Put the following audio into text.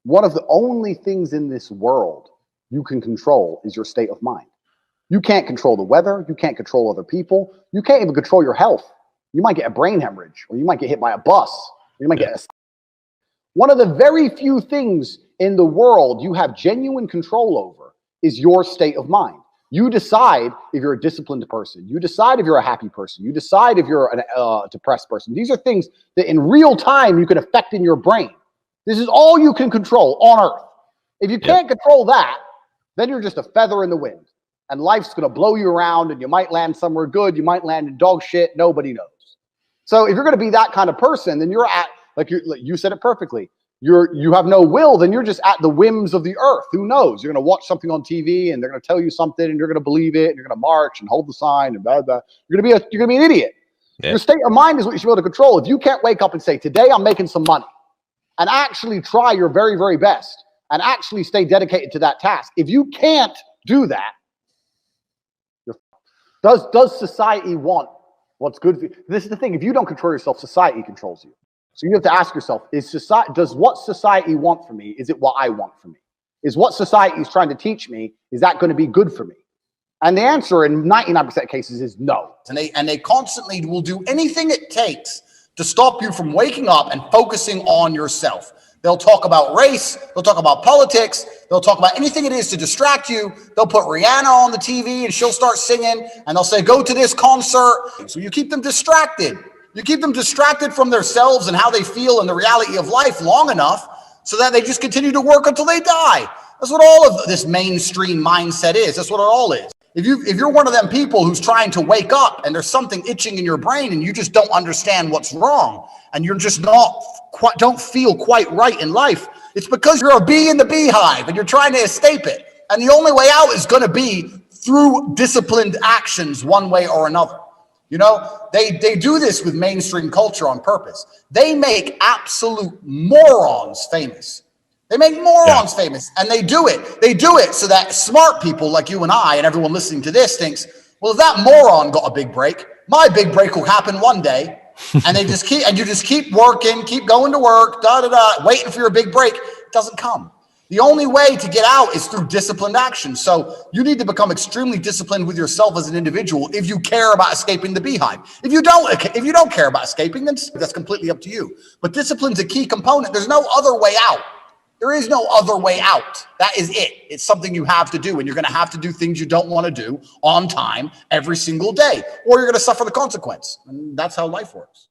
One of the only things in this world you can control is your state of mind. You can't control the weather. You can't control other people. You can't even control your health. You might get a brain hemorrhage, or you might get hit by a bus, or you might get a... One of the very few things in the world you have genuine control over is your state of mind. You decide if you're a disciplined person. You decide if you're a happy person. You decide if you're a depressed person. These are things that in real time you can affect in your brain. This is all you can control on earth. If you can't control that, then you're just a feather in the wind. And life's going to blow you around, and you might land somewhere good. You might land in dog shit. Nobody knows. So if you're going to be that kind of person, then you're at, like you said it perfectly, you have no will, then you're just at the whims of the earth. Who knows? You're going to watch something on TV, and they're going to tell you something, and you're going to believe it, and you're going to march and hold the sign, and blah, blah. You're going to be an idiot. Yeah. Your state of mind is what you should be able to control. If you can't wake up and say, today I'm making some money, and actually try your very, very best, and actually stay dedicated to that task. If you can't do that, does society want what's good for you? This is the thing. If you don't control yourself, society controls you. So you have to ask yourself, does what society want for me, is it what I want for me? Is what society is trying to teach me, is that going to be good for me? And the answer in 99% of cases is no. And they constantly will do anything it takes to stop you from waking up and focusing on yourself. They'll talk about race, they'll talk about politics, they'll talk about anything it is to distract you. They'll put Rihanna on the TV and she'll start singing, and they'll say, go to this concert. So you keep them distracted. You keep them distracted from themselves and how they feel and the reality of life long enough so that they just continue to work until they die. That's what all of this mainstream mindset is. That's what it all is. If you're one of them people who's trying to wake up and there's something itching in your brain and you just don't understand what's wrong and you're just don't feel quite right in life, it's because you're a bee in the beehive and you're trying to escape it. And the only way out is going to be through disciplined actions one way or another. You know, they do this with mainstream culture on purpose. They make absolute morons famous. They make morons famous, and they do it. They do it so that smart people like you and I and everyone listening to this thinks, well, if that moron got a big break, my big break will happen one day. And you just keep working, keep going to work, waiting for your big break. It doesn't come. The only way to get out is through disciplined action. So you need to become extremely disciplined with yourself as an individual if you care about escaping the beehive. If you don't care about escaping, then that's completely up to you. But discipline's a key component. There's no other way out. There is no other way out. That is it. It's something you have to do, and you're going to have to do things you don't want to do on time every single day, or you're going to suffer the consequence. And that's how life works.